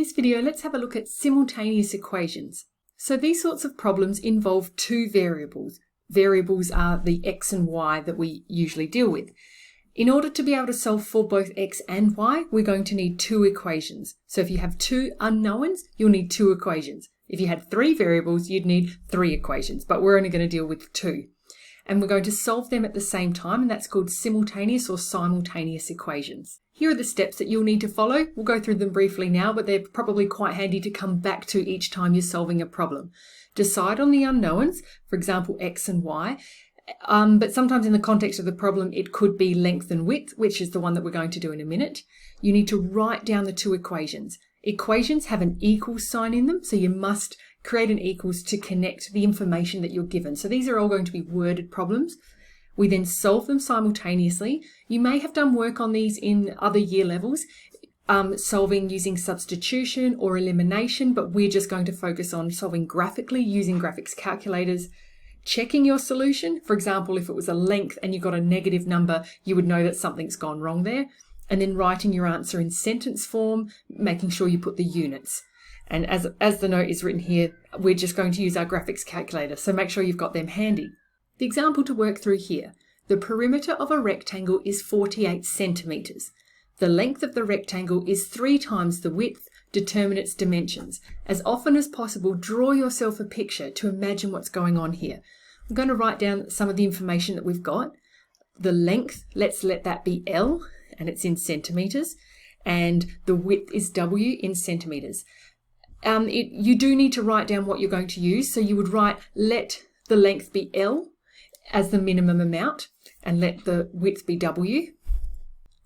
this video, let's have a look at simultaneous equations. So these sorts of problems involve two variables. Variables are the x and y that we usually deal with. In order to be able to solve for both x and y, we're going to need two equations. So if you have two unknowns, you'll need two equations. If you had three variables, you'd need three equations, but we're only going to deal with two. And we're going to solve them at the same time, and that's called simultaneous or simultaneous equations. Here are the steps that you'll need to follow. We'll go through them briefly now, but they're probably quite handy to come back to each time you're solving a problem. Decide on the unknowns, for example, x and y. But sometimes in the context of the problem, it could be length and width, which is the one that we're going to do in a minute. You need to write down the two equations. Equations have an equals sign in them, so you must create an equals to connect the information that you're given. So these are all going to be worded problems. We then solve them simultaneously. You may have done work on these in other year levels, solving using substitution or elimination, but we're just going to focus on solving graphically using graphics calculators. Checking your solution, for example, if it was a length and you got a negative number, you would know that something's gone wrong there. And then writing your answer in sentence form, making sure you put the units. And as the note is written here, we're just going to use our graphics calculator, so make sure you've got them handy. The example to work through here, the perimeter of a rectangle is 48 centimetres. The length of the rectangle is 3 times the width. Determine its dimensions. As often as possible, draw yourself a picture to imagine what's going on here. I'm going to write down some of the information that we've got. The length, let's let that be L, and it's in centimetres, and the width is W in centimetres. You do need to write down what you're going to use, so you would write let the length be L as the minimum amount, and let the width be W.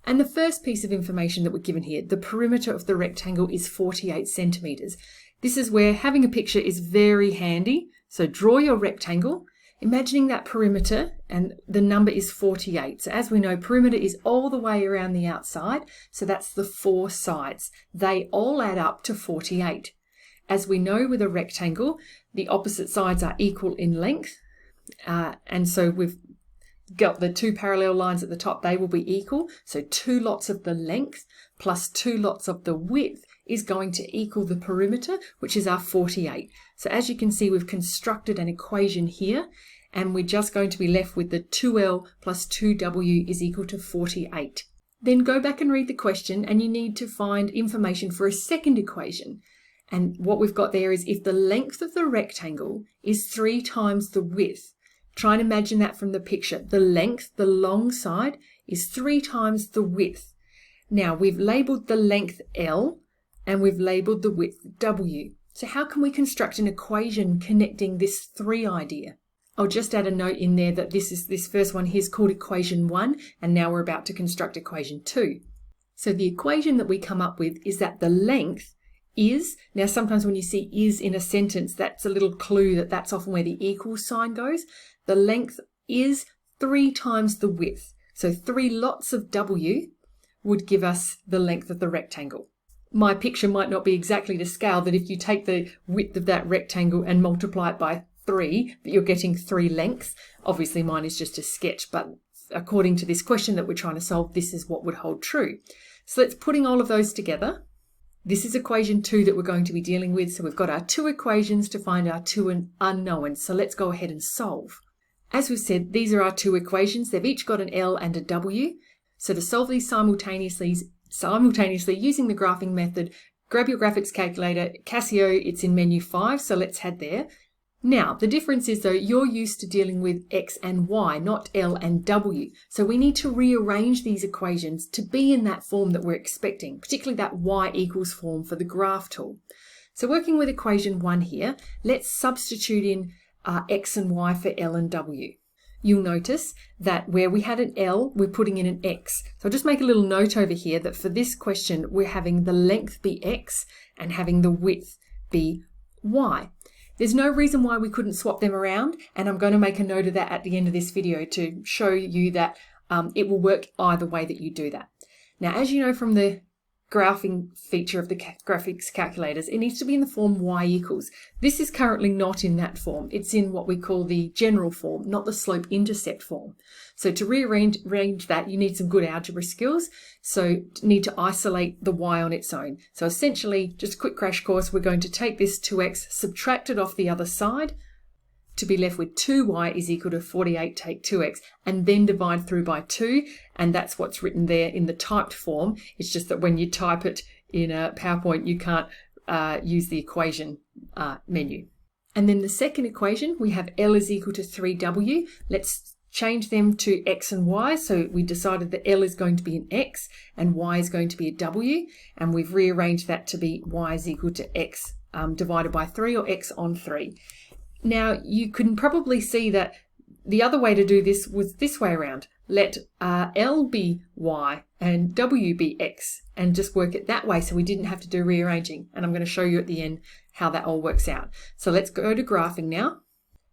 And the first piece of information that we're given here, the perimeter of the rectangle is 48 centimetres. This is where having a picture is very handy. So draw your rectangle, imagining that perimeter, and the number is 48. So as we know, perimeter is all the way around the outside. So that's the 4 sides. They all add up to 48. As we know with a rectangle, the opposite sides are equal in length. And so we've got the 2 parallel lines at the top, they will be equal. So 2 lots of the length plus 2 lots of the width is going to equal the perimeter, which is our 48. So as you can see, we've constructed an equation here, and we're just going to be left with the 2L plus 2W is equal to 48. Then go back and read the question, and you need to find information for a second equation. And what we've got there is if the length of the rectangle is 3 times the width, try and imagine that from the picture. The length, the long side, is 3 times the width. Now we've labelled the length L and we've labelled the width W. So how can we construct an equation connecting this 3 idea? I'll just add a note in there that this first one here is called equation 1, and now we're about to construct equation 2. So the equation that we come up with is that the length is, now sometimes when you see is in a sentence, that's a little clue that that's often where the equal sign goes. The length is 3 times the width. So 3 lots of W would give us the length of the rectangle. My picture might not be exactly to scale, that if you take the width of that rectangle and multiply it by 3, that you're getting 3 lengths. Obviously mine is just a sketch, but according to this question that we're trying to solve, this is what would hold true. So let's putting all of those together. This is equation 2 that we're going to be dealing with. So we've got our 2 equations to find our 2 unknowns. So let's go ahead and solve. As we've said, these are our 2 equations. They've each got an L and a W. So to solve these simultaneously using the graphing method, grab your graphics calculator. Casio, it's in menu 5, so let's head there. Now, the difference is though, you're used to dealing with X and Y, not L and W. So we need to rearrange these equations to be in that form that we're expecting, particularly that Y equals form for the graph tool. So working with equation 1 here, let's substitute in X and Y for L and W. You'll notice that where we had an L, we're putting in an X. So I'll just make a little note over here that for this question, we're having the length be X and having the width be Y. There's no reason why we couldn't swap them around, and I'm going to make a note of that at the end of this video to show you that it will work either way that you do that. Now, as you know from the graphing feature of the graphics calculators, it needs to be in the form y equals. This is currently not in that form. It's in what we call the general form, not the slope-intercept form. So to rearrange that, you need some good algebra skills. So need to isolate the y on its own. So essentially, just a quick crash course, we're going to take this 2x, subtract it off the other side, to be left with 2y is equal to 48 take 2x, and then divide through by 2, and that's what's written there in the typed form. It's just that when you type it in a PowerPoint, you can't use the equation menu. And then the second equation, we have L is equal to 3w. Let's change them to x and y. So we decided that L is going to be an x and y is going to be a w, and we've rearranged that to be y is equal to x divided by 3, or x on 3. Now, you can probably see that the other way to do this was this way around. Let L be y and w be x, and just work it that way so we didn't have to do rearranging. And I'm going to show you at the end how that all works out. So let's go to graphing now.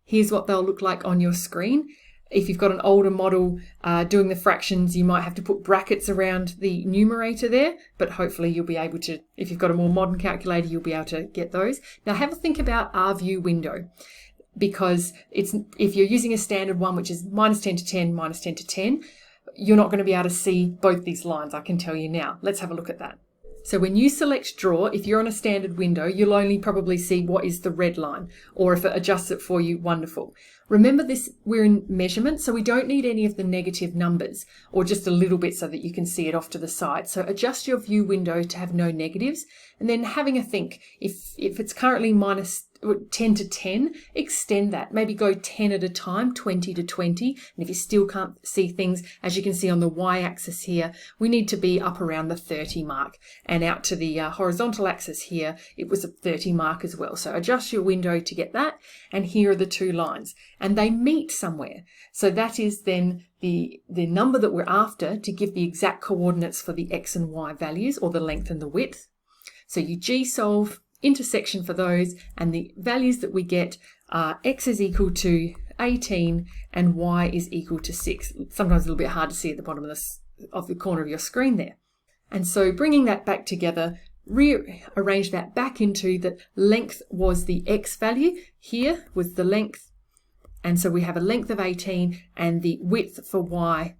Here's what they'll look like on your screen. If you've got an older model doing the fractions, you might have to put brackets around the numerator there, but hopefully you'll be able to, if you've got a more modern calculator, you'll be able to get those. Now have a think about our view window, because if you're using a standard one, which is minus 10 to 10, minus 10 to 10, you're not going to be able to see both these lines, I can tell you now. Let's have a look at that. So when you select draw, if you're on a standard window, you'll only probably see what is the red line, or if it adjusts it for you, wonderful. Remember this, we're in measurement, so we don't need any of the negative numbers, or just a little bit so that you can see it off to the side. So adjust your view window to have no negatives, and then having a think, if it's currently minus 10 to 10, extend that. Maybe go 10 at a time, 20 to 20. And if you still can't see things, as you can see on the y-axis here, we need to be up around the 30 mark. And out to the horizontal axis here, it was a 30 mark as well. So adjust your window to get that. And here are the two lines. And they meet somewhere. So that is then the number that we're after to give the exact coordinates for the x and y values, or the length and the width. So you g-solve, intersection for those, and the values that we get are x is equal to 18 and y is equal to 6. Sometimes a little bit hard to see at the bottom of the corner of your screen there. And so bringing that back together, rearrange that back into that length was the x value, here was the length, and so we have a length of 18 and the width for y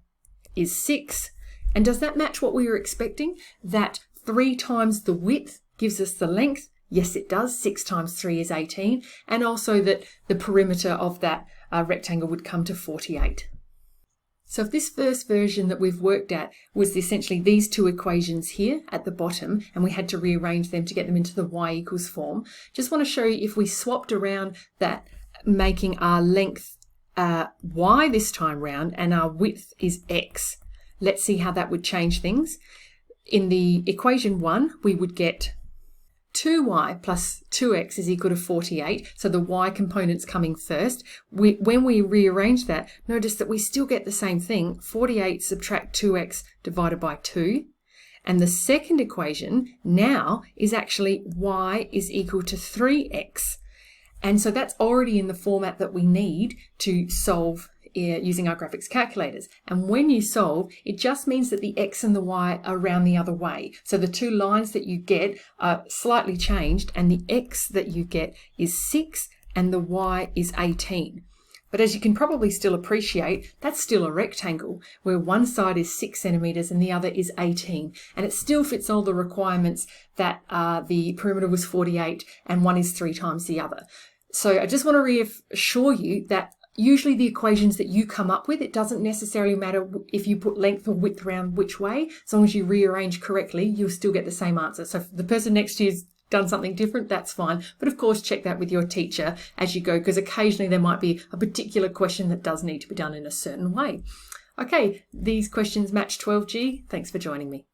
is 6. And does that match what we were expecting? That 3 times the width gives us the length. Yes, it does. 6 times 3 is 18. And also that the perimeter of that rectangle would come to 48. So if this first version that we've worked at was essentially these two equations here at the bottom, and we had to rearrange them to get them into the y equals form, just want to show you if we swapped around that, making our length y this time round and our width is x. Let's see how that would change things. In the equation 1, we would get 2y plus 2x is equal to 48. So the y component's coming first. When we rearrange that, notice that we still get the same thing. 48 subtract 2x divided by 2. And the second equation now is actually y is equal to 3x. And so that's already in the format that we need to solve using our graphics calculators. And when you solve, it just means that the x and the y are around the other way. So the two lines that you get are slightly changed, and the x that you get is 6 and the y is 18. But as you can probably still appreciate, that's still a rectangle where one side is 6 centimeters and the other is 18. And it still fits all the requirements that the perimeter was 48 and one is 3 times the other. So I just want to reassure you that usually the equations that you come up with, it doesn't necessarily matter if you put length or width around which way. As long as you rearrange correctly, you'll still get the same answer. So if the person next to you's done something different, that's fine. But of course, check that with your teacher as you go, because occasionally there might be a particular question that does need to be done in a certain way. Okay, these questions match 12G. Thanks for joining me.